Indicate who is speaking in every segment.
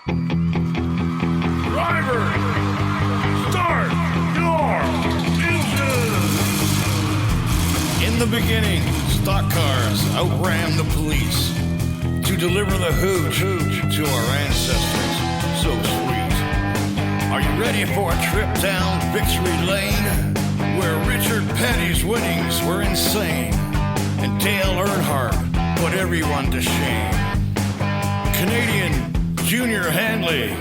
Speaker 1: Driver, start your engine! In the beginning, stock cars outran the police to deliver the hooch to our ancestors. So sweet. Are you ready for a trip down victory lane, where Richard Petty's winnings were insane and Dale Earnhardt put everyone to shame? Canadian Junior Handley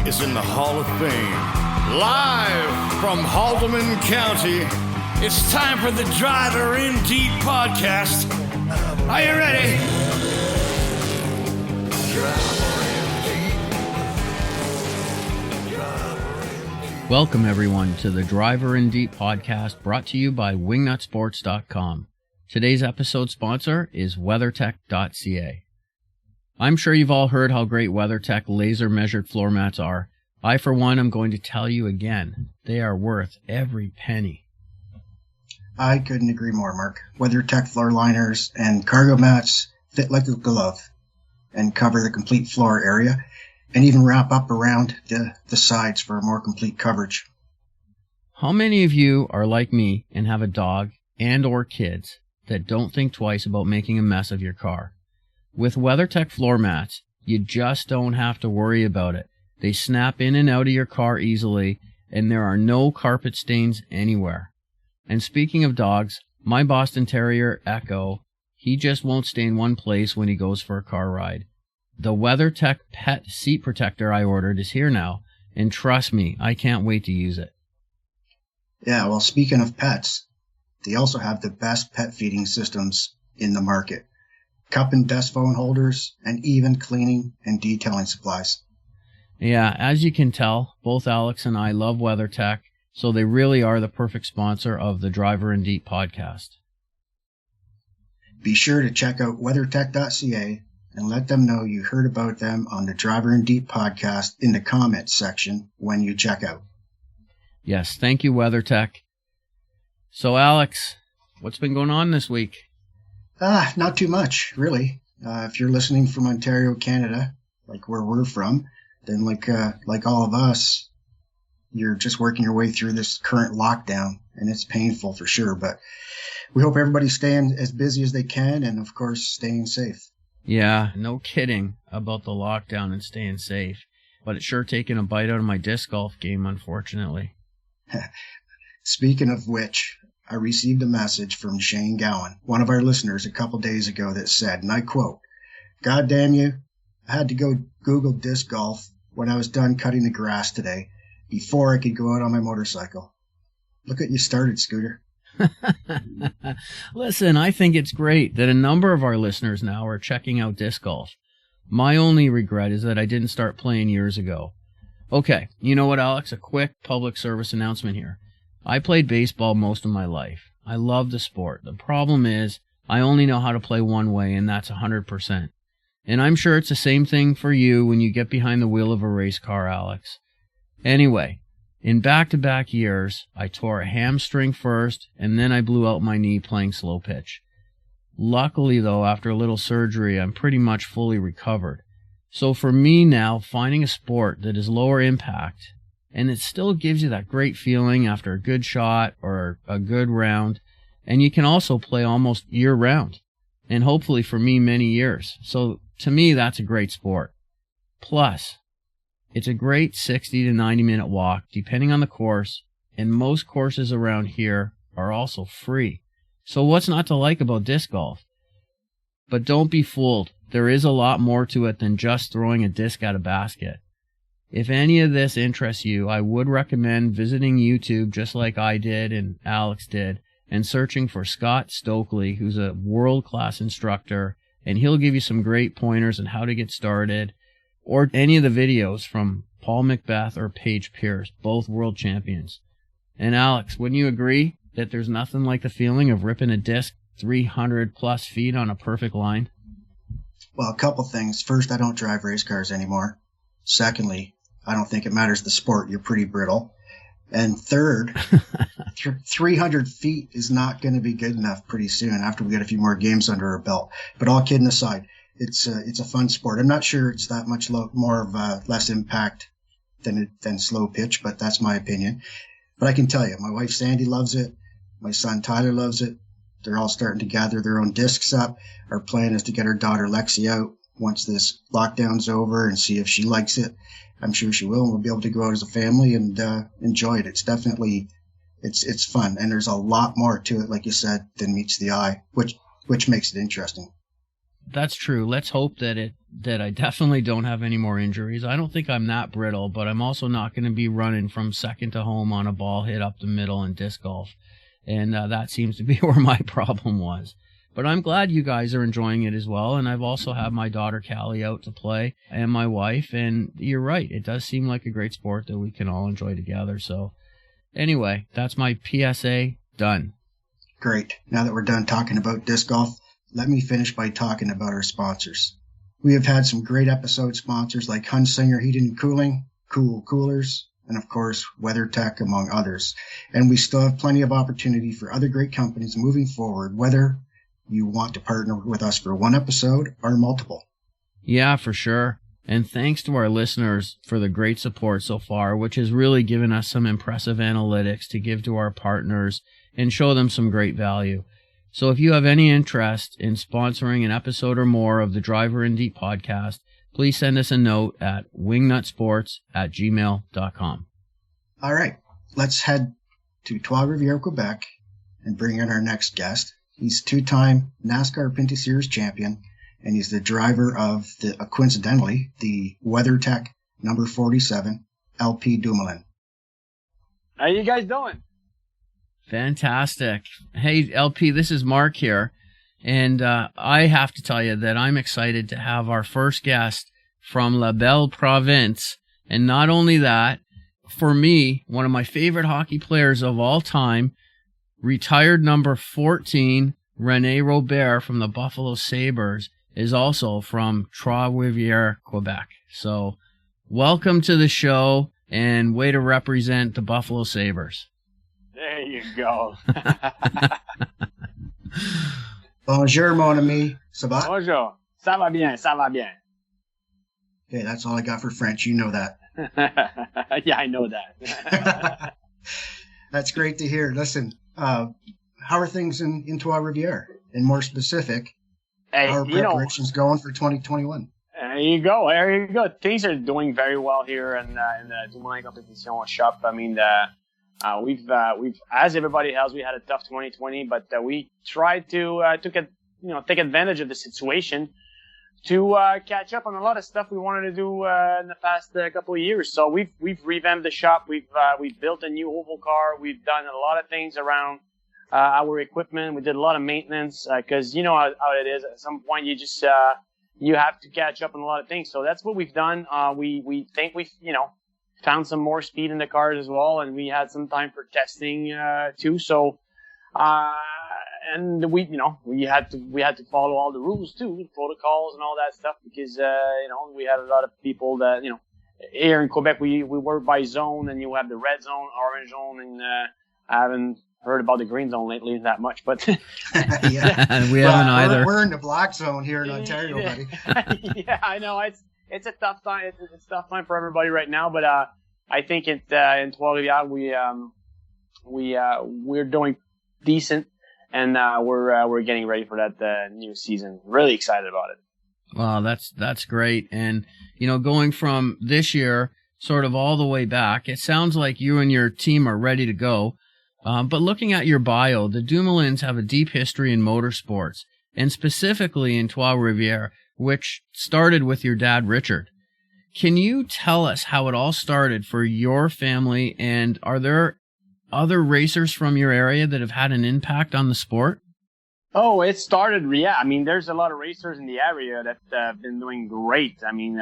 Speaker 1: is in the Hall of Fame. Live from Haldeman County, it's time for the Driver in Deep podcast. Are you ready?
Speaker 2: Welcome everyone to the Driver in Deep podcast, brought to you by Motorsports.com. Today's episode sponsor is WeatherTech.ca. I'm sure you've all heard how great WeatherTech laser measured floor mats are. I, for one, am going to tell you again, they are worth every penny.
Speaker 3: I couldn't agree more, Mark. WeatherTech floor liners and cargo mats fit like a glove and cover the complete floor area, and even wrap up around the sides for more complete coverage.
Speaker 2: How many of you are like me and have a dog and or kids that don't think twice about making a mess of your car? With WeatherTech floor mats, you just don't have to worry about it. They snap in and out of your car easily, and there are no carpet stains anywhere. And speaking of dogs, my Boston Terrier, Echo, he just won't stay in one place when he goes for a car ride. The WeatherTech pet seat protector I ordered is here now, and trust me, I can't wait to use it.
Speaker 3: Yeah, well, speaking of pets, they also have the best pet feeding systems in the market. Cup and desk phone holders, and even cleaning and detailing supplies.
Speaker 2: Yeah, as you can tell, both Alex and I love WeatherTech, so they really are the perfect sponsor of the Driver in Deep podcast.
Speaker 3: Be sure to check out WeatherTech.ca and let them know you heard about them on the Driver in Deep podcast in the comments section when you check out.
Speaker 2: Yes, thank you, WeatherTech. So, Alex, what's been going on this week?
Speaker 3: Not too much, really. If you're listening from Ontario, Canada, like where we're from, then like all of us, you're just working your way through this current lockdown, and it's painful for sure. But we hope everybody's staying as busy as they can, and of course, staying safe.
Speaker 2: Yeah, no kidding about the lockdown and staying safe. But it's sure taken a bite out of my disc golf game, unfortunately.
Speaker 3: Speaking of which, I received a message from Shane Gowan, one of our listeners, a couple days ago that said, and I quote, "God damn you, I had to go Google disc golf when I was done cutting the grass today before I could go out on my motorcycle." Look at you started, Scooter.
Speaker 2: Listen, I think it's great that a number of our listeners now are checking out disc golf. My only regret is that I didn't start playing years ago. Okay, you know what, Alex? A quick public service announcement here. I played baseball most of my life. I love the sport. The problem is I only know how to play one way, and that's 100%. And I'm sure it's the same thing for you when you get behind the wheel of a race car, Alex. Anyway, in back-to-back years, I tore a hamstring first, and then I blew out my knee playing slow pitch. Luckily, though, after a little surgery, I'm pretty much fully recovered. So for me now, finding a sport that is lower impact, and it still gives you that great feeling after a good shot or a good round, and you can also play almost year-round, and hopefully for me, many years. So to me, that's a great sport. Plus, it's a great 60 to 90-minute walk, depending on the course, and most courses around here are also free. So what's not to like about disc golf? But don't be fooled. There is a lot more to it than just throwing a disc at a basket. If any of this interests you, I would recommend visiting YouTube just like I did and Alex did, and searching for Scott Stokely, who's a world-class instructor, and he'll give you some great pointers on how to get started, or any of the videos from Paul Macbeth or Paige Pierce, both world champions. And Alex, wouldn't you agree that there's nothing like the feeling of ripping a disc 300 plus feet on a perfect line?
Speaker 3: Well, a couple things. First, I don't drive race cars anymore. Secondly, I don't think it matters the sport. You're pretty brittle. And third, 300 feet is not going to be good enough pretty soon after we get a few more games under our belt. But all kidding aside, it's a fun sport. I'm not sure it's that much more of less impact than slow pitch, but that's my opinion. But I can tell you, my wife Sandy loves it. My son Tyler loves it. They're all starting to gather their own discs up. Our plan is to get our daughter Lexi out once this lockdown's over and see if she likes it. I'm sure she will, and we'll be able to go out as a family and enjoy it. It's definitely it's fun, and there's a lot more to it, like you said, than meets the eye, which makes it interesting.
Speaker 2: That's true. Let's hope that I definitely don't have any more injuries. I don't think I'm that brittle, but I'm also not going to be running from second to home on a ball hit up the middle in disc golf. And that seems to be where my problem was. But I'm glad you guys are enjoying it as well. And I've also had my daughter Callie out to play and my wife. And you're right. It does seem like a great sport that we can all enjoy together. So anyway, that's my PSA done.
Speaker 3: Great. Now that we're done talking about disc golf, let me finish by talking about our sponsors. We have had some great episode sponsors like Hunsinger Heating and Cooling, Cool Coolers, and of course, WeatherTech, among others. And we still have plenty of opportunity for other great companies moving forward, whether you want to partner with us for one episode or multiple.
Speaker 2: Yeah, for sure. And thanks to our listeners for the great support so far, which has really given us some impressive analytics to give to our partners and show them some great value. So if you have any interest in sponsoring an episode or more of the Driver in Deep podcast, please send us a note at wingnutsports@gmail.com.
Speaker 3: All right, let's head to Trois-Rivières, Quebec, and bring in our next guest. He's two-time NASCAR Pinty Series champion, and he's the driver of, coincidentally, the WeatherTech number 47 LP Dumoulin.
Speaker 4: How you guys doing?
Speaker 2: Fantastic. Hey, LP, this is Mark here. And I have to tell you that I'm excited to have our first guest from La Belle Province. And not only that, for me, one of my favorite hockey players of all time, retired number 14, René Robert from the Buffalo Sabres, is also from Trois-Rivières, Quebec. So welcome to the show, and way to represent the Buffalo Sabres.
Speaker 4: There you go.
Speaker 3: Bonjour, mon ami. Ça va?
Speaker 4: Bonjour. Ça va bien, ça va bien.
Speaker 3: Okay, that's all I got for French. You know that.
Speaker 4: Yeah, I know that.
Speaker 3: That's great to hear. Listen, how are things in Trois-Rivières? And more specific,
Speaker 4: Hey,
Speaker 3: how are preparations going for 2021?
Speaker 4: There you go. There you go. Things are doing very well here in the Dumoulin competition shop. I mean, we've as everybody else, we had a tough 2020, but we tried to take advantage of the situation to catch up on a lot of stuff we wanted to do in the past couple of years. So we've revamped the shop. We've built a new oval car. We've done a lot of things around our equipment. We did a lot of maintenance because you know how it is. At some point, you just you have to catch up on a lot of things. So that's what we've done. We think we've found some more speed in the cars as well, and we had some time for testing too. So and we had to follow all the rules too, the protocols and all that stuff, because we had a lot of people that here in Quebec we work by zone, and you have the red zone, orange zone, and I haven't heard about the green zone lately that much, but
Speaker 3: yeah,
Speaker 2: we haven't either.
Speaker 3: We're in the black zone here in Ontario, buddy.
Speaker 4: Yeah, I know it's a tough time. It's a tough time for everybody right now, but I think in Trois-Rivières we're doing decent, and we're getting ready for that new season. Really excited about it.
Speaker 2: Wow, that's great. And going from this year sort of all the way back, it sounds like you and your team are ready to go. But looking at your bio, the Dumoulins have a deep history in motorsports, and specifically in Trois-Rivières, which started with your dad, Richard. Can you tell us how it all started for your family, and are there other racers from your area that have had an impact on the sport?
Speaker 4: Oh, it started, yeah. I mean, there's a lot of racers in the area that have been doing great. I mean,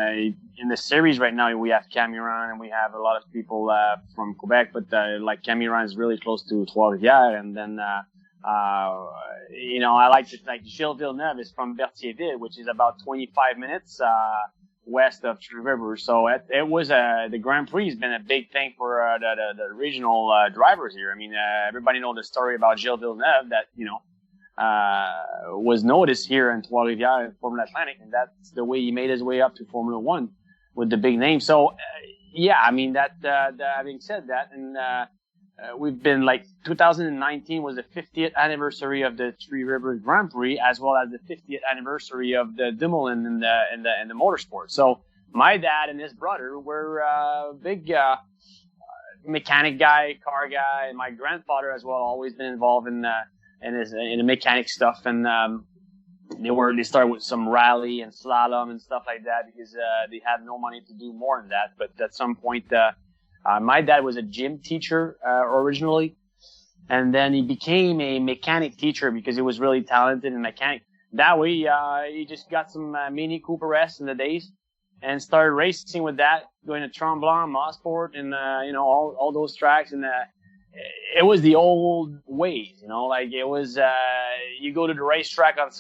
Speaker 4: in the series right now, we have Cameron, and we have a lot of people from Quebec, but like Cameron is really close to Trois-Rivières, and then I like Gilles Villeneuve is from Berthierville, which is about 25 minutes west of True River. So it was the Grand Prix has been a big thing for the regional drivers here. I mean, everybody knows the story about Gilles Villeneuve that was noticed here in Trois-Rivières in Formula Atlantic, and that's the way he made his way up to Formula One with the big name. So, yeah, I mean, having said that, and we've been 2019 was the 50th anniversary of the Three Rivers Grand Prix, as well as the 50th anniversary of the Dumoulin in the Motorsports. So my dad and his brother were big mechanic guy, car guy, and my grandfather as well, always been involved in the mechanic stuff, and they started with some rally and slalom and stuff like that because they had no money to do more than that. But at some point, my dad was a gym teacher originally, and then he became a mechanic teacher because he was really talented in mechanic. That way, he just got some Mini Cooper S in the days and started racing with that, going to Tremblant, Motorsports, and all those tracks. And it was the old ways, it was you go to the racetrack on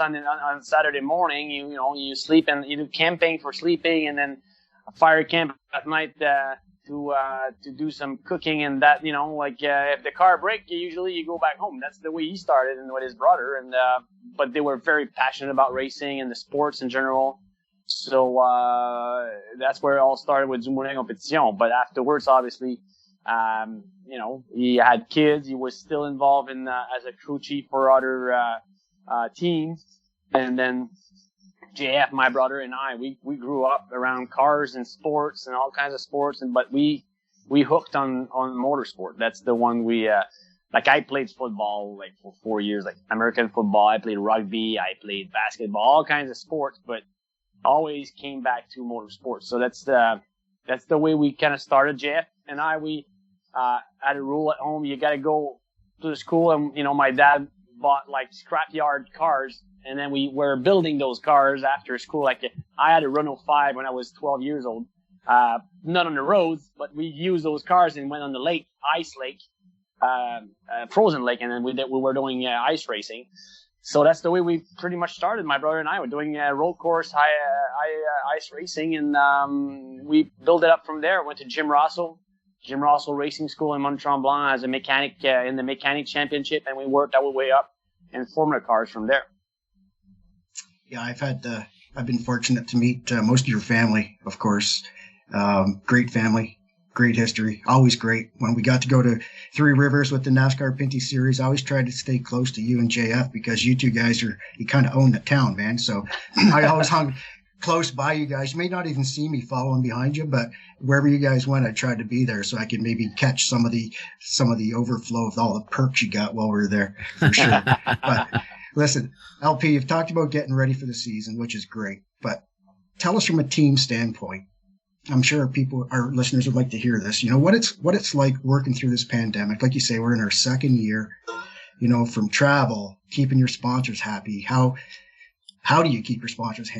Speaker 4: Saturday morning, you sleep and you do camping for sleeping, and then a fire camp at night to do some cooking, and that if the car breaks, usually you go back home. That's the way he started, and with his brother, and but they were very passionate about racing and the sports in general. So that's where it all started with Dumoulin Competition. But afterwards, obviously, he had kids. He was still involved in as a crew chief for other teams, and then JF, my brother, and I, we grew up around cars and sports and all kinds of sports, but we hooked on motorsport. That's the one we I played football for 4 years, American football. I played rugby, I played basketball, all kinds of sports, but always came back to motorsports. So that's the way we kind of started. JF and I, we had a rule at home: you got to go to the school, and my dad bought scrapyard cars. And then we were building those cars after school. I had a Renault 5 when I was 12 years old. Not on the roads, but we used those cars and went on the lake, ice lake, frozen lake, and then we were doing ice racing. So that's the way we pretty much started. My brother and I were doing road course, ice racing, and we built it up from there. Went to Jim Russell Racing School in Mont-Tremblant as a mechanic in the mechanic championship, and we worked our way up in Formula cars from there.
Speaker 3: Yeah, I've been fortunate to meet most of your family, of course. Great family, great history, always great. When we got to go to Three Rivers with the NASCAR Pinty series, I always tried to stay close to you and JF because you two guys you kind of own the town, man. So I always hung close by you guys. You may not even see me following behind you, but wherever you guys went, I tried to be there so I could maybe catch some of the overflow of all the perks you got while we were there, for sure. But listen, LP, you've talked about getting ready for the season, which is great, but tell us from a team standpoint. I'm sure our listeners would like to hear this. What it's like working through this pandemic. Like you say, we're in our second year, from travel, keeping your sponsors happy. How do you keep your sponsors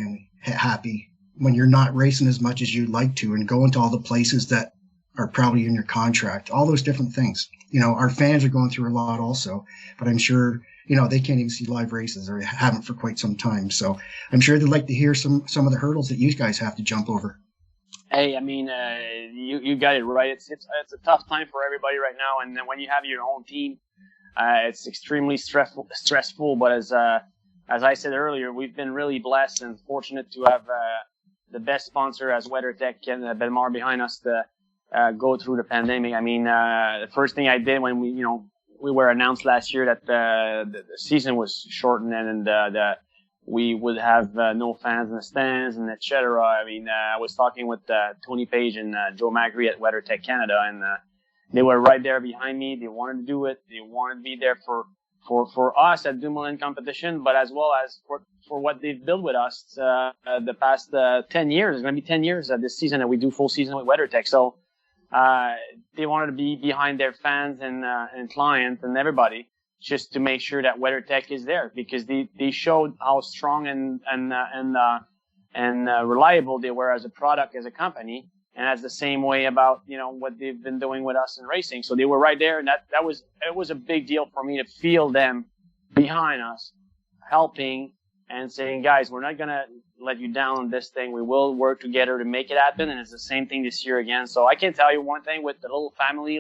Speaker 3: happy when you're not racing as much as you'd like to and going to all the places that are probably in your contract, all those different things. Our fans are going through a lot also, but I'm sure they can't even see live races or haven't for quite some time. So I'm sure they'd like to hear some of the hurdles that you guys have to jump over.
Speaker 4: Hey, I mean, you got it right. It's a tough time for everybody right now. And then when you have your own team, it's extremely stressful. But as I said earlier, we've been really blessed and fortunate to have the best sponsor as WeatherTech and Belmar behind us to go through the pandemic. I mean, the first thing I did when we were announced last year that the season was shortened and we would have no fans in the stands and et cetera. I mean, I was talking with Tony Page and Joe Magri at WeatherTech Canada, and they were right there behind me. They wanted to do it. They wanted to be there for us at Dumoulin competition, but as well as for what they've built with us the past 10 years. It's going to be 10 years this season that we do full season with WeatherTech. So they wanted to be behind their fans and clients and everybody, just to make sure that WeatherTech is there, because they showed how strong and reliable they were as a product, as a company, and as the same way about what they've been doing with us in racing. So they were right there, and it was a big deal for me to feel them behind us, helping and saying, guys, we're not gonna let you down on this thing. We will work together to make it happen, and it's the same thing this year again. So I can tell you one thing: with the little family,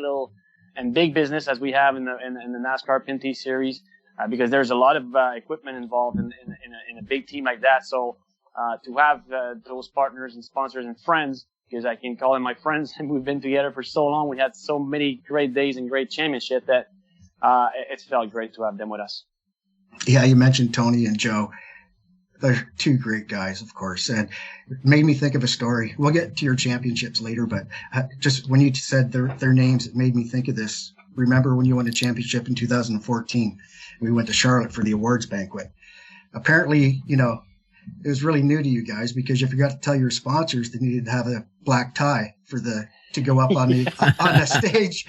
Speaker 4: and big business as we have in the NASCAR Pinty series, because there's a lot of equipment involved in a big team like that. So to have those partners and sponsors and friends, because I can call them my friends, and we've been together for so long, we had so many great days and great championship that it felt great to have them with us.
Speaker 3: Yeah, you mentioned Tony and Joe. They're two great guys, of course, and it made me think of a story. We'll get to your championships later, but just when you said their names, it made me think of this. Remember when you won a championship in 2014? We went to Charlotte for the awards banquet. Apparently, it was really new to you guys because you forgot to tell your sponsors they needed to have a black tie to go up on the stage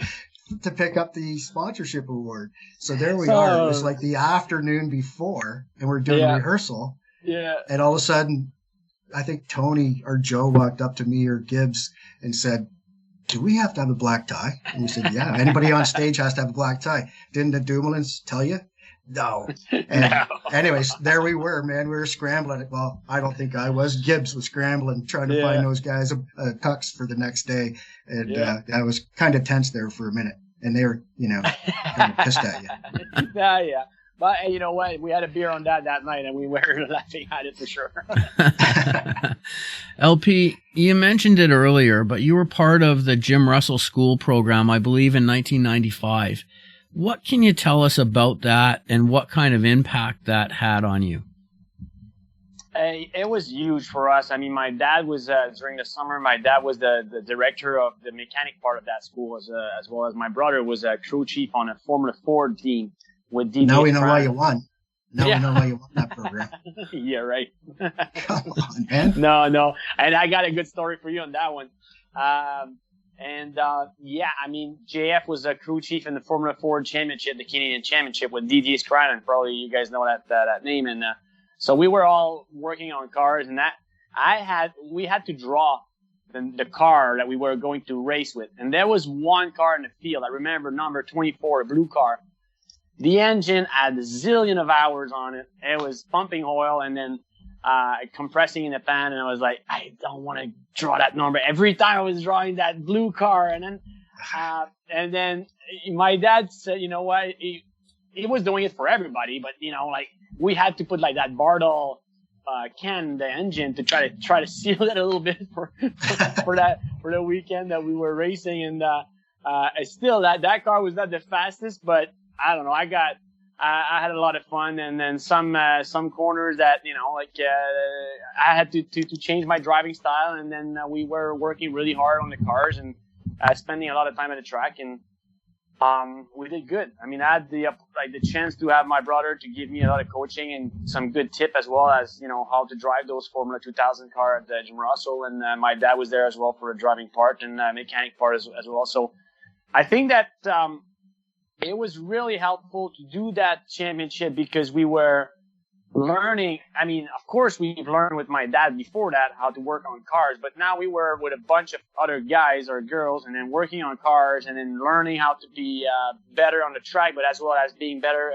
Speaker 3: to pick up the sponsorship award. So there we are. It was like the afternoon before, and we're doing rehearsal.
Speaker 4: Yeah.
Speaker 3: And all of a sudden, I think Tony or Joe walked up to me or Gibbs and said, "Do we have to have a black tie?" And we said, "Yeah, anybody on stage has to have a black tie." Didn't the Dumoulins tell you? No. And anyways, there we were, man. We were scrambling. Well, I don't think I was. Gibbs was scrambling, trying to find those guys a tux for the next day. And I was kind of tense there for a minute. And they were, kind of pissed at you.
Speaker 4: Yeah. But you know what? We had a beer on that night, and we were laughing at it for sure.
Speaker 2: LP, you mentioned it earlier, but you were part of the Jim Russell School program, I believe, in 1995. What can you tell us about that and what kind of impact that had on you?
Speaker 4: It was huge for us. I mean, my dad was, during the summer, my dad was the director of the mechanic part of that school, as well as my brother was a crew chief on a Formula Ford team with DD.
Speaker 3: Now we know why you won. Now we know why you won that program.
Speaker 4: Yeah, right.
Speaker 3: Come on, man.
Speaker 4: No. And I got a good story for you on that one. I mean, JF was a crew chief in the Formula Ford Championship, the Canadian Championship with DD Scranton. Probably you guys know that name. And so we were all working on cars, and we had to draw the car that we were going to race with. And there was one car in the field. I remember number 24, a blue car. The engine had a zillion of hours on it. It was pumping oil and then compressing in the pan, and I was like, I don't want to draw that number. Every time I was drawing that blue car, and then my dad said, you know what, he was doing it for everybody, but we had to put like that Bardol can in the engine to try to seal it a little bit for the weekend that we were racing, and still that car was not the fastest, but I don't know, I had a lot of fun, and then some corners that I had to change my driving style, and then we were working really hard on the cars and spending a lot of time at the track, and we did good. I mean, I had the chance to have my brother to give me a lot of coaching and some good tip, as well as how to drive those Formula 2000 car at Jim Russell, and my dad was there as well for the driving part and mechanic part as well. So I think that it was really helpful to do that championship because we were learning. I mean, of course, we've learned with my dad before that how to work on cars, but now we were with a bunch of other guys or girls and then working on cars and then learning how to be better on the track, but as well as being better,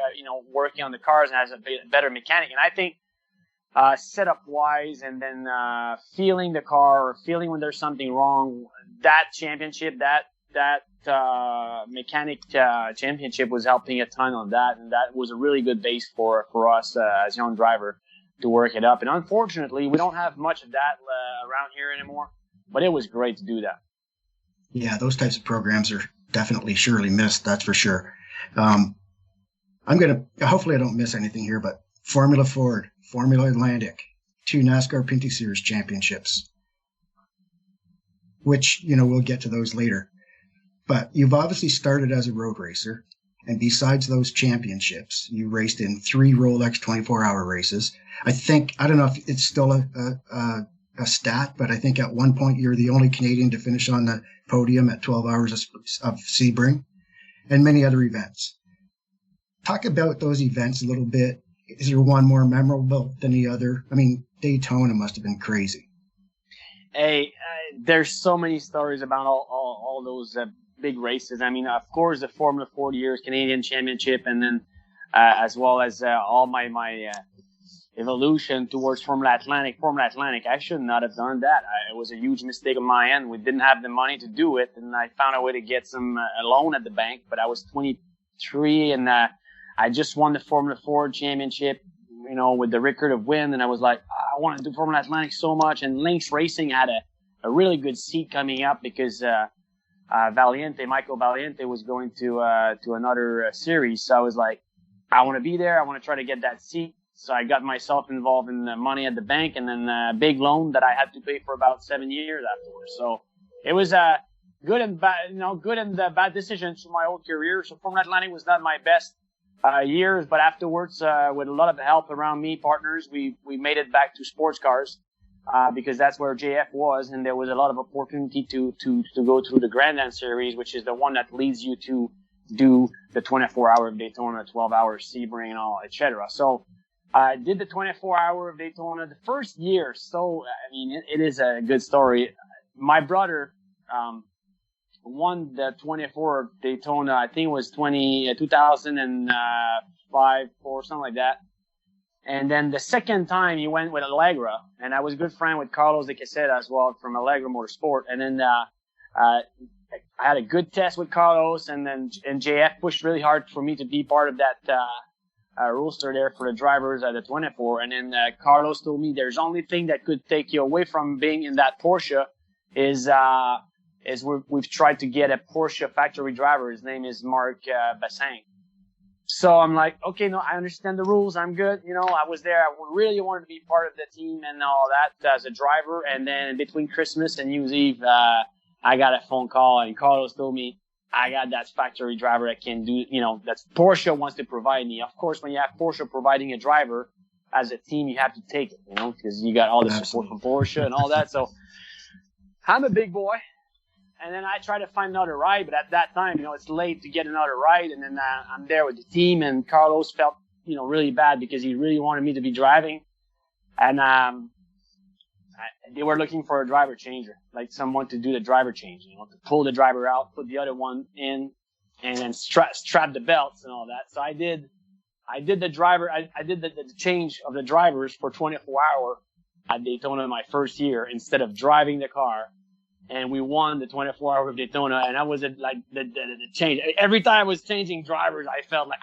Speaker 4: working on the cars and as a better mechanic. And I think setup wise and then feeling the car or feeling when there's something wrong, that championship, that mechanic championship was helping a ton on that, and that was a really good base for us as young driver to work it up. And unfortunately, we don't have much of that around here anymore, but it was great to do that.
Speaker 3: Yeah, those types of programs are definitely surely missed, that's for sure. Hopefully I don't miss anything here, but Formula Ford, Formula Atlantic, 2 NASCAR Pinty Series championships, which, we'll get to those later. But you've obviously started as a road racer, and besides those championships, you raced in 3 Rolex 24-hour races. I don't know if it's still a stat, but I think at one point you're the only Canadian to finish on the podium at 12 hours of Sebring, and many other events. Talk about those events a little bit. Is there one more memorable than the other? I mean, Daytona must have been crazy.
Speaker 4: Hey, there's so many stories about all those big races. I mean, of course, the Formula 40 years Canadian Championship, and then as well as all my evolution towards Formula Atlantic. I should not have done that. It was a huge mistake on my end. We didn't have the money to do it, and I found a way to get some a loan at the bank. But I was 23, and I just won the Formula Ford championship, you know, with the record of win. And I was like, I want to do Formula Atlantic so much. And Links Racing had a really good seat coming up because, Michael Valiente was going to another series. So I was like, I want to be there. I want to try to get that seat. So I got myself involved in the money at the bank and then a big loan that I had to pay for about 7 years afterwards. So it was good and bad, good and bad decisions for my whole career. So Formula Atlantic was not my best years, but afterwards, with a lot of help around me, partners, we made it back to sports cars because that's where JF was, and there was a lot of opportunity to go through the Grand Am Series, which is the one that leads you to do the 24-hour of Daytona, 12-hour Sebring, and all, etc. So I did the 24-hour of Daytona the first year. So I mean, it is a good story. My brother won the 24 of Daytona. I think it was 2005 or something like that. And then the second time he went with Allegra, and I was a good friend with Carlos de Quesada as well from Allegra Motorsport. And then I had a good test with Carlos, and JF pushed really hard for me to be part of that roster there for the drivers at the 24. And then Carlos told me there's only thing that could take you away from being in that Porsche is we've tried to get a Porsche factory driver. His name is Marc Bassin. So I'm like, okay, no, I understand the rules. I'm good. You know, I was there. I really wanted to be part of the team and all that as a driver. And then between Christmas and New Year's Eve, I got a phone call and Carlos told me, I got that factory driver that can do, that Porsche wants to provide me. Of course, when you have Porsche providing a driver as a team, you have to take it, because you got all the support from Porsche and all that. So I'm a big boy. And then I try to find another ride, but at that time, it's late to get another ride. And then I'm there with the team, and Carlos felt, really bad because he really wanted me to be driving. And they were looking for a driver changer, like someone to do the driver change, to pull the driver out, put the other one in, and then strap the belts and all that. So I did the driver, I did the change of the drivers for 24-hour at Daytona my first year instead of driving the car. And we won the 24-hour of Daytona, and that was like the change. Every time I was changing drivers, I felt like,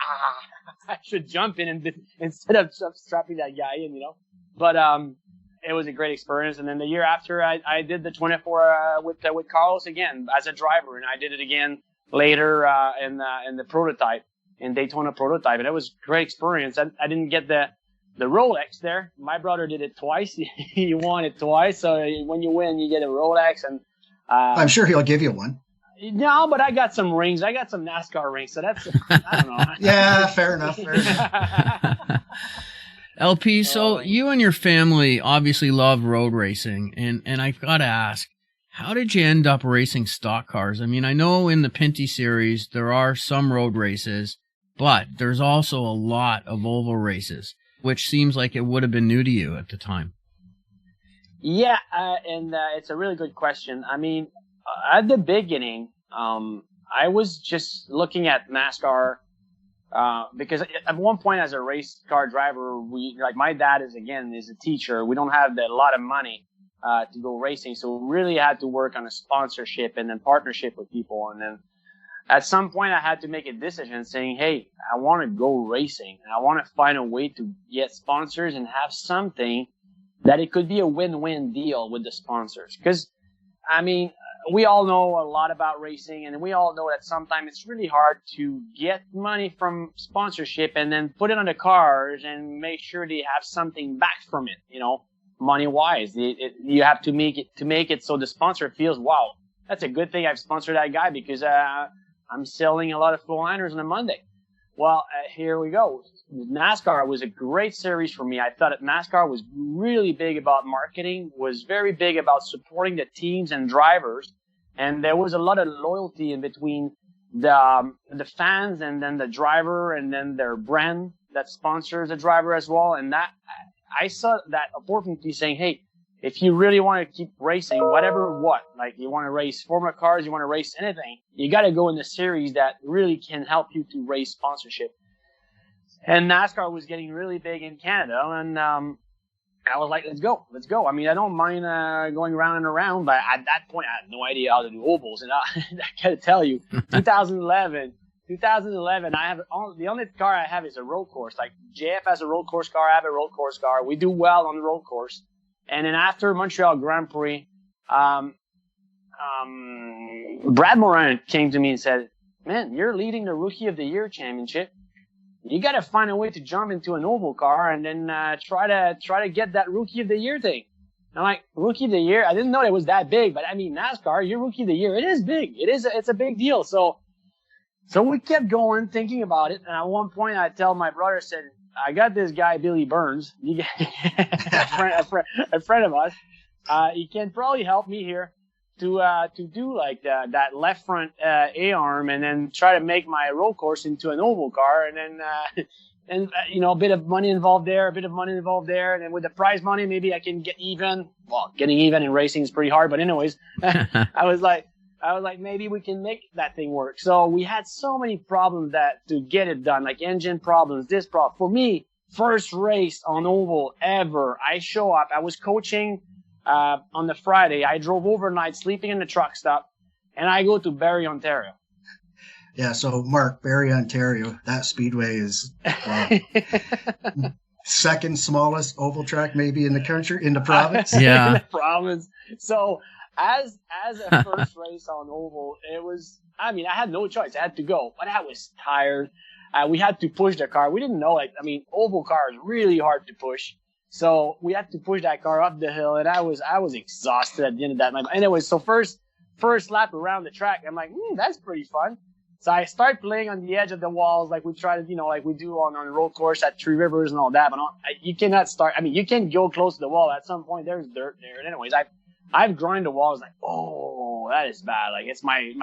Speaker 4: I should jump in and instead of strapping that guy in, But it was a great experience. And then the year after, I did the 24 with Carlos again as a driver, and I did it again later in the prototype, in Daytona prototype, and it was a great experience. I didn't get the Rolex there. My brother did it twice. He won it twice. So when you win, you get a Rolex, and
Speaker 3: I'm sure he'll give you one.
Speaker 4: No, but I got some rings. I got some NASCAR rings, so that's I don't know.
Speaker 3: Yeah, fair enough.
Speaker 2: LP, so you and your family obviously love road racing, and I've got to ask, how did you end up racing stock cars? I mean, I know in the Pinty series there are some road races, but there's also a lot of oval races, which seems like it would have been new to you at the time.
Speaker 4: Yeah, and it's a really good question. I mean, at the beginning, I was just looking at NASCAR because at one point as a race car driver, my dad is a teacher. We don't have a lot of money to go racing, so we really had to work on a sponsorship and then partnership with people. And then at some point, I had to make a decision saying, hey, I want to go racing, and I want to find a way to get sponsors and have something that it could be a win-win deal with the sponsors. Because, I mean, we all know a lot about racing, and we all know that sometimes it's really hard to get money from sponsorship and then put it on the cars and make sure they have something back from it, money-wise. You have to make it so the sponsor feels, wow, that's a good thing I've sponsored that guy because I'm selling a lot of full liners on a Monday. Well, here we go. NASCAR was a great series for me. I thought that NASCAR was really big about marketing, was very big about supporting the teams and drivers, and there was a lot of loyalty in between the fans and then the driver and then their brand that sponsors the driver as well. And that I saw that opportunity saying, hey, if you really want to keep racing, like you want to race Formula cars, you want to race anything, you got to go in the series that really can help you to raise sponsorship. And NASCAR was getting really big in Canada, and I was like, let's go. I mean, I don't mind going around and around, but at that point, I had no idea how to do ovals. And I got to tell you, 2011, 2011. I have the only car I have is a road course. Like JF has a road course car. I have a road course car. We do well on the road course. And then after Montreal Grand Prix, Brad Morin came to me and said, "Man, you're leading the Rookie of the Year championship. You got to find a way to jump into an oval car and then try to get that Rookie of the Year thing." I'm like, Rookie of the Year? I didn't know it was that big, but I mean, NASCAR, you're Rookie of the Year. It is big. It's a big deal. So we kept going, thinking about it. And at one point, I tell my brother, I said, "I got this guy, Billy Burns, a friend of us. He can probably help me here to do like that left front A-arm and then try to make my road course into an oval car. And then, a bit of money involved there, and then with the prize money, maybe I can get even. Well, getting even in racing is pretty hard, but anyways, I was like, maybe we can make that thing work." So we had so many problems to get it done, like engine problems, this problem. For me, first race on oval ever. I show up. I was coaching on the Friday. I drove overnight, sleeping in the truck stop, and I go to Barrie, Ontario.
Speaker 3: Yeah, so Mark, Barrie, Ontario, that speedway is second smallest oval track maybe in the country, in the province.
Speaker 2: Yeah.
Speaker 4: In the province. So as a first race on oval, I had no choice. I had to go, but I was tired. We had to push the car. We didn't know, oval car is really hard to push. So we had to push that car up the hill, and I was exhausted at the end of that night. Anyways, so first lap around the track, I'm like, that's pretty fun. So I start playing on the edge of the walls, like we try to, like we do on the road course at Three Rivers and all that. But you cannot start. I mean, you can go close to the wall. At some point, there's dirt there. And anyways, I've groined the walls like, oh, that is bad. Like it's my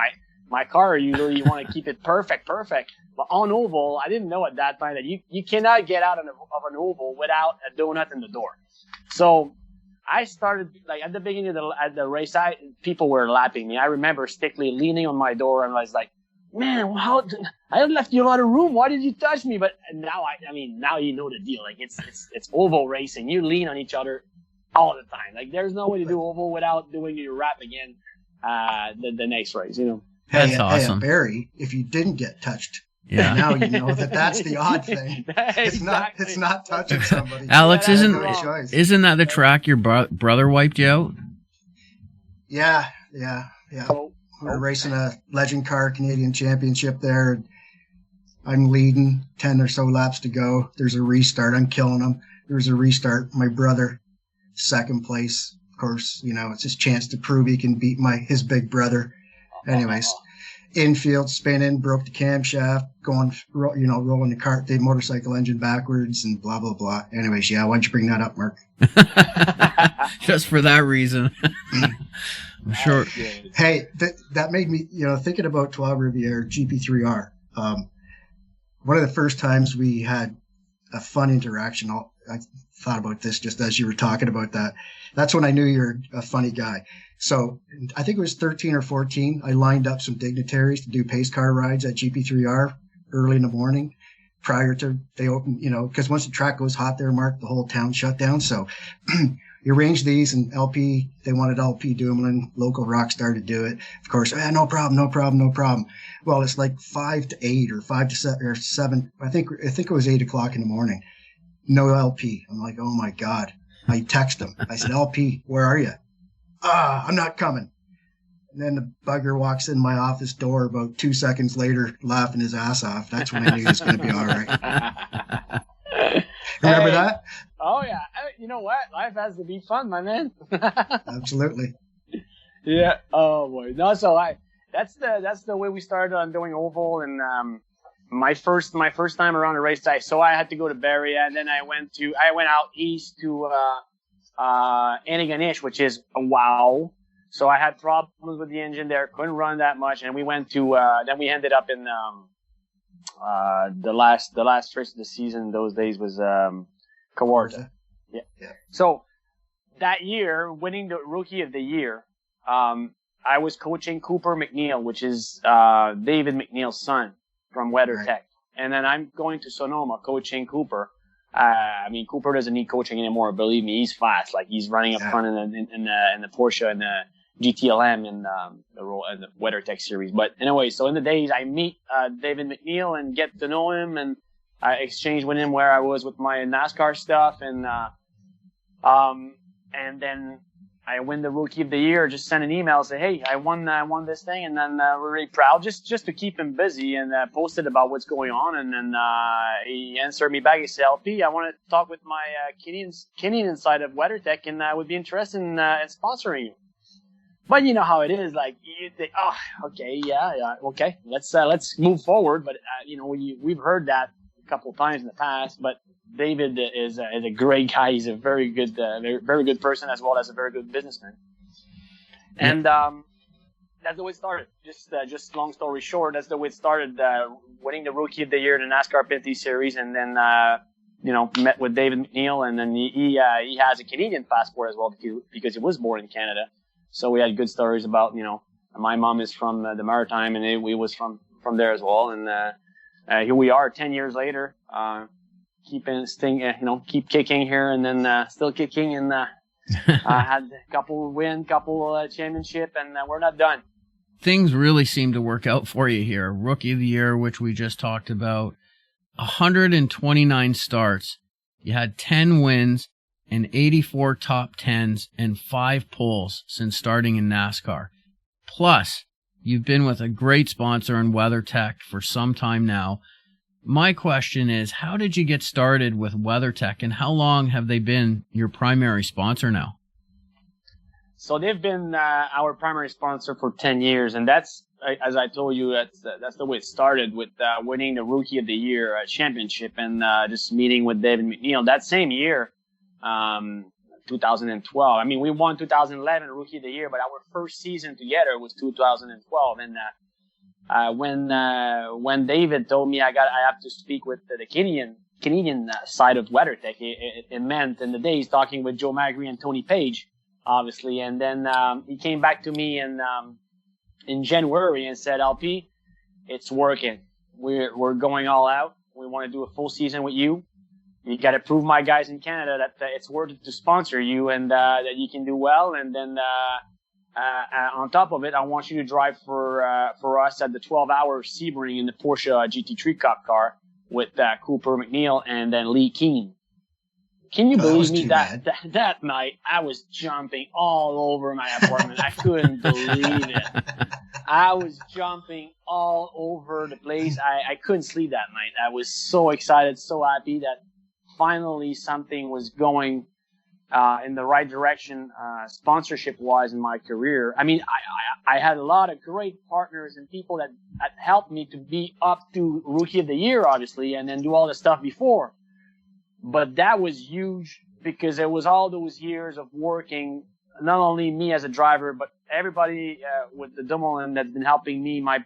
Speaker 4: car. Usually you want to keep it perfect. But on oval, I didn't know at that time that you cannot get out of an oval without a donut in the door. So I started at the beginning of the race. People were lapping me. I remember Stickley leaning on my door, and I was like, "Man, I left you a lot of room. Why did you touch me?" But now now you know the deal. Like it's oval racing. You lean on each other all the time. Like there's no way to do oval without doing your wrap again the next race.
Speaker 2: That's awesome.
Speaker 3: Hey, Barrie, if you didn't get touched,
Speaker 2: yeah.
Speaker 3: Now you know that's the odd thing.
Speaker 4: Exactly.
Speaker 3: It's not touching somebody.
Speaker 2: Alex,
Speaker 3: Yeah,
Speaker 2: isn't that the track your brother wiped you out?
Speaker 3: Yeah. We're racing a Legend Car Canadian Championship there. I'm leading 10 or so laps to go. There's a restart. I'm killing him. There's a restart. My brother, second place. Of course, it's his chance to prove he can beat his big brother. Anyways, infield spinning, broke the camshaft, rolling the motorcycle engine backwards and blah, blah, blah. Anyways, yeah, why'd you bring that up, Mark?
Speaker 2: Just for that reason. I'm sure.
Speaker 3: Hey, that made me, thinking about Trois Rivières GP3R. One of the first times we had a fun interaction, I thought about this just as you were talking about that. That's when I knew you're a funny guy. So I think it was 13 or 14. I lined up some dignitaries to do pace car rides at GP3R early in the morning prior to they open, because once the track goes hot there, Mark, the whole town shut down. So you arrange these, and LP, they wanted LP Dumoulin, local rock star, to do it. Of course, no problem. Well, it's like 5 to 8 or 5 to 7 or 7. I think it was 8 o'clock in the morning. No LP. I'm like, oh my God. I text him. I said, LP, where are you? I'm not coming. And then the bugger walks in my office door about 2 seconds later, laughing his ass off. That's when I knew he was going to be all right. Remember that?
Speaker 4: Oh yeah. You know what? Life has to be fun, my man.
Speaker 3: Absolutely.
Speaker 4: Yeah. Oh boy. No. So that's the way we started on doing oval, and my first time around the racetrack. So I had to go to Barrie, and then I went out east to Antigonish, which is a wow. So I had problems with the engine there, couldn't run that much, and we went to then we ended up in the last race of the season those days was Kawarta. Yeah. So that year, winning the Rookie of the Year, I was coaching Cooper McNeil, which is David McNeil's son from WeatherTech. Right. And then I'm going to Sonoma coaching Cooper. Cooper doesn't need coaching anymore. Believe me, he's fast. Like he's running up front in the Porsche and GTLM in the WeatherTech series. But anyway, so in the days I meet David McNeil and get to know him, and I exchange with him where I was with my NASCAR stuff, and then I win the Rookie of the Year. Just send an email, say, hey, I won this thing, and then we're really proud, just to keep him busy, and posted about what's going on, and then he answered me back. He said, LP, I want to talk with my Canadian side of WeatherTech, and I would be interested in sponsoring you. But you know how it is, like you think, oh, okay, yeah, okay, let's move forward. But we've heard that a couple of times in the past. But David is a great guy. He's a very good person, as well as a very good businessman. And that's the way it started. Just long story short, that's the way it started. Winning the Rookie of the Year in the NASCAR Pinty series, and then met with David McNeil, and then he has a Canadian passport as well because he was born in Canada. So we had good stories about, my mom is from the Maritime, and we was from there as well. And here we are 10 years later, keep kicking here, and then still kicking, and had a couple championship, and we're not done.
Speaker 2: Things really seem to work out for you here. Rookie of the Year, which we just talked about, 129 starts. You had 10 wins and 84 top 10s and 5 poles since starting in NASCAR. Plus, you've been with a great sponsor in WeatherTech for some time now. My question is, how did you get started with WeatherTech, and how long have they been your primary sponsor now?
Speaker 4: So they've been our primary sponsor for 10 years, and that's, as I told you, that's the way it started, with winning the Rookie of the Year championship, and just meeting with David McNeil that same year. 2012. I mean, we won 2011 Rookie of the Year, but our first season together was 2012. And when David told me I have to speak with the Canadian side of WeatherTech, it meant in the days talking with Joe Magri and Tony Page, obviously. And then he came back to me in January and said, LP, it's working. We're going all out. We want to do a full season with you. You got to prove my guys in Canada that it's worth it to sponsor you, and that you can do well. And then on top of it, I want you to drive for us at the 12-hour Sebring in the Porsche GT3 Cup car with Cooper McNeil and then Lee Keen. Can you believe me that night I was jumping all over my apartment? I couldn't believe it. I was jumping all over the place. I couldn't sleep that night. I was so excited, so happy that finally something was going in the right direction sponsorship-wise in my career. I mean, I had a lot of great partners and people that helped me to be up to Rookie of the Year, obviously, and then do all the stuff before. But that was huge because it was all those years of working, not only me as a driver, but everybody with the Dumoulin that's been helping me, my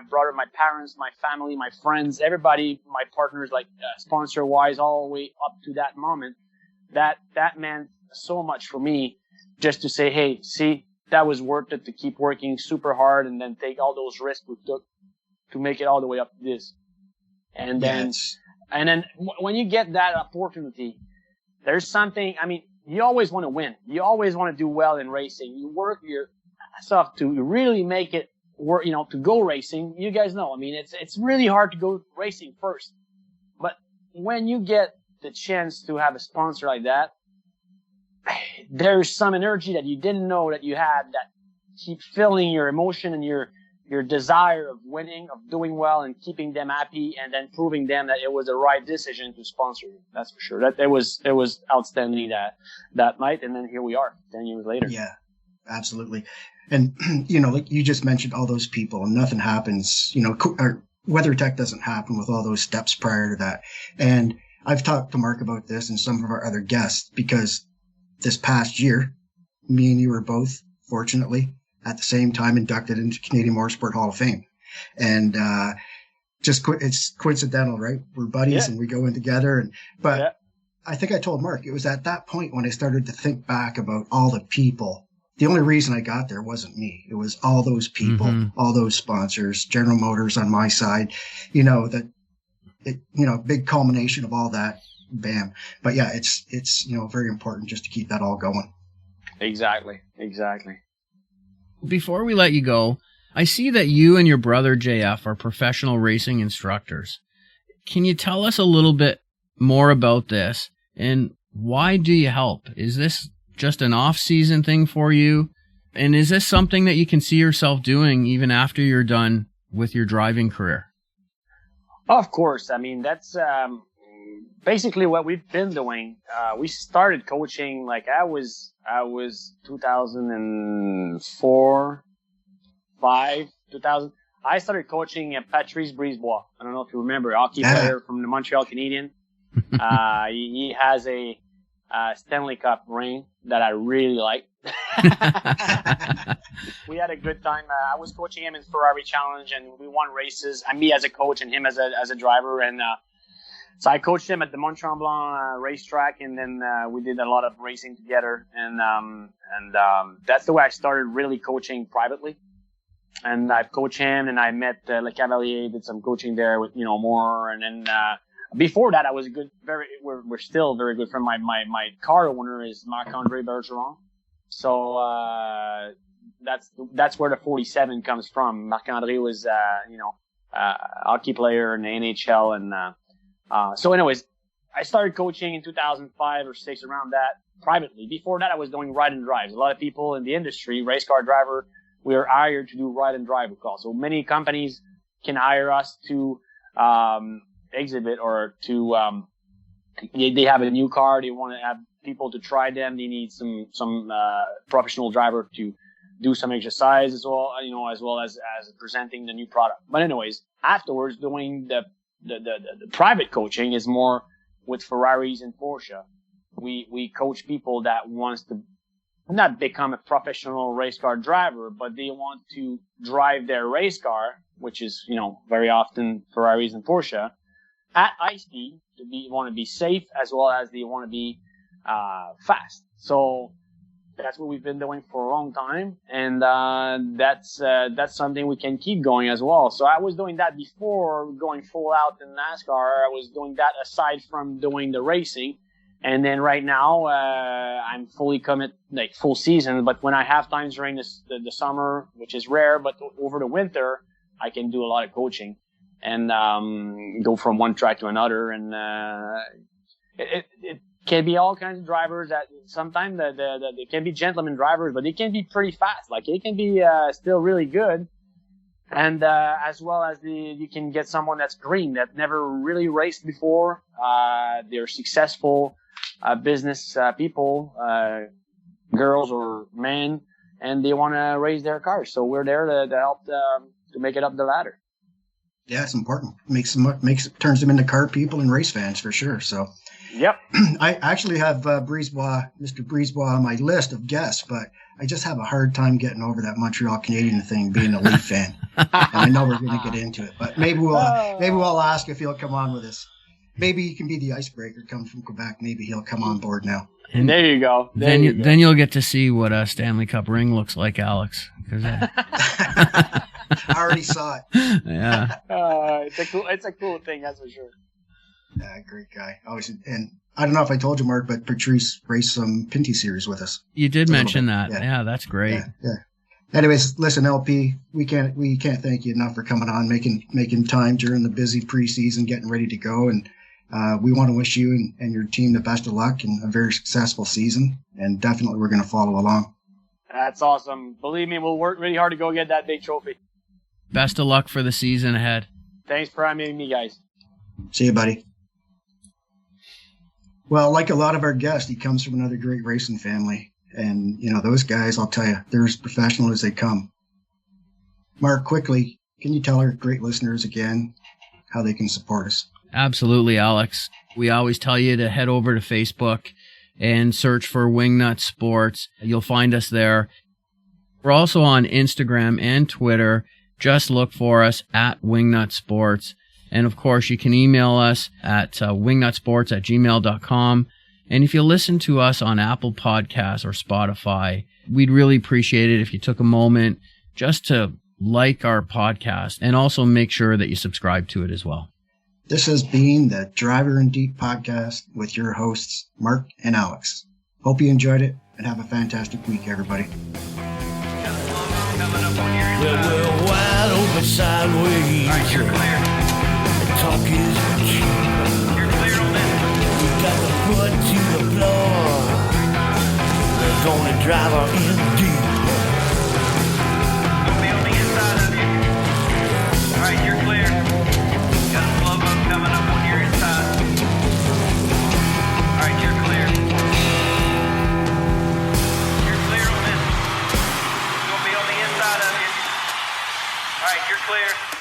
Speaker 4: brother, my parents, my family, my friends, everybody, my partners, like sponsor-wise, all the way up to that moment. That meant so much for me, just to say, hey, see, that was worth it to keep working super hard and then take all those risks we took to make it all the way up to this. And then when you get that opportunity, there's something, I mean, you always want to win. You always want to do well in racing. You work your ass off to really make it work, to go racing. You guys know, I mean, it's really hard to go racing first. But when you get the chance to have a sponsor like that, there's some energy that you didn't know that you had that keep filling your emotion and your desire of winning, of doing well and keeping them happy, and then proving them that it was the right decision to sponsor you. That's for sure. That it was outstanding that night, and then here we are 10 years later.
Speaker 3: Yeah, absolutely. And like you just mentioned, all those people, and nothing happens. WeatherTech doesn't happen with all those steps prior to that. And I've talked to Mark about this and some of our other guests, because this past year, me and you were both, fortunately, at the same time inducted into Canadian Motorsport Hall of Fame. And it's coincidental, right? We're buddies and we go in together. But I think I told Mark, it was at that point when I started to think back about all the people. The only reason I got there wasn't me. It was all those people, all those sponsors, General Motors on my side, big culmination of all that. Bam. But yeah, it's very important just to keep that all going.
Speaker 4: Exactly.
Speaker 2: Before we let you go, I see that you and your brother JF are professional racing instructors. Can you tell us a little bit more about this, and why do you help? Is this just an off-season thing for you? And is this something that you can see yourself doing even after you're done with your driving career?
Speaker 4: Of course. I mean, that's basically what we've been doing. We started coaching like I was 2004, 2000. I started coaching at Patrice Brisebois. I don't know if you remember, hockey player from the Montreal Canadiens. He has a Stanley Cup ring that I really like. We had a good time. I was coaching him in Ferrari Challenge, and we won races. Me as a coach, and him as a driver. And so I coached him at the Mont Tremblant racetrack, and then we did a lot of racing together. And that's the way I started really coaching privately. And I've coached him, and I met Le Cavalier, did some coaching there with more, and then. Before that, I was we're still very good friends. My car owner is Marc-André Bergeron. So, that's where the 47 comes from. Marc-André was, hockey player in the NHL. And, so anyways, I started coaching in 2005 or 6 around that privately. Before that, I was doing ride and drives. A lot of people in the industry, race car driver, we are hired to do ride and drive calls. So many companies can hire us to, exhibit or to they have a new car, they want to have people to try them, they need some professional driver to do some exercise as well, as well as presenting the new product. But anyways, afterwards, doing the private coaching is more with Ferraris and Porsche. We coach people that wants to not become a professional race car driver, but they want to drive their race car, which is very often Ferraris and Porsche, at high speed. You want to be safe as well as they want to be fast. So that's what we've been doing for a long time, and that's something we can keep going as well. So I was doing that before going full out in NASCAR. I was doing that aside from doing the racing, and then right now I'm fully commit, like full season. But when I have times during the summer, which is rare, but over the winter, I can do a lot of coaching and go from one track to another. And it can be all kinds of drivers that sometimes they can be gentleman drivers, but they can be pretty fast. Like they can be still really good. And as well as you can get someone that's green, that never really raced before. They're successful business people, girls or men, and they want to raise their cars. So we're there to help to make it up the ladder.
Speaker 3: Yeah, it's important. Turns them into car people and race fans for sure. So,
Speaker 4: yep.
Speaker 3: I actually have Mr. Brisebois on my list of guests, but I just have a hard time getting over that Montreal Canadian thing, being a Leaf fan. And I know we're going to get into it, but maybe we'll ask if he'll come on with us. Maybe he can be the icebreaker. Comes from Quebec. Maybe he'll come on board now.
Speaker 4: And there you go.
Speaker 2: Then you'll get to see what a Stanley Cup ring looks like, Alex.
Speaker 3: I already saw it.
Speaker 2: Yeah.
Speaker 4: It's a cool thing, that's for sure.
Speaker 3: Yeah, great guy. And I don't know if I told you, Mark, but Patrice raced some Pinty series with us.
Speaker 2: You did mention that. Yeah, that's great.
Speaker 3: Yeah. Anyways, listen, LP, we can't thank you enough for coming on, making time during the busy preseason, getting ready to go, and we want to wish you and your team the best of luck and a very successful season. And definitely, we're going to follow along.
Speaker 4: That's awesome. Believe me, we'll work really hard to go get that big trophy.
Speaker 2: Best of luck for the season ahead.
Speaker 4: Thanks for having me, guys.
Speaker 3: See you, buddy. Well, like a lot of our guests, he comes from another great racing family. And, those guys, I'll tell you, they're as professional as they come. Mark, quickly, can you tell our great listeners again how they can support us? Absolutely, Alex. We always tell you to head over to Facebook and search for Wingnut Sports. You'll find us there. We're also on Instagram and Twitter. Just look for us at Wingnut Sports. And, of course, you can email us at wingnutsports@gmail.com. And if you listen to us on Apple Podcasts or Spotify, we'd really appreciate it if you took a moment just to like our podcast and also make sure that you subscribe to it as well. This has been the Driver in Deep podcast with your hosts, Mark and Alex. Hope you enjoyed it and have a fantastic week, everybody.
Speaker 1: Well, we're wide open sideways.
Speaker 5: Alright, you're clear.
Speaker 1: The talk is cheap.
Speaker 5: You're clear on this.
Speaker 1: We got the foot to the floor. We're gonna drive her in deep.
Speaker 5: Gonna be on the inside of you. Alright, you're clear. Got a slow boat coming up on your inside. Alright, you're clear. You're clear on this. Gonna be on the inside of you. Alright, you're clear.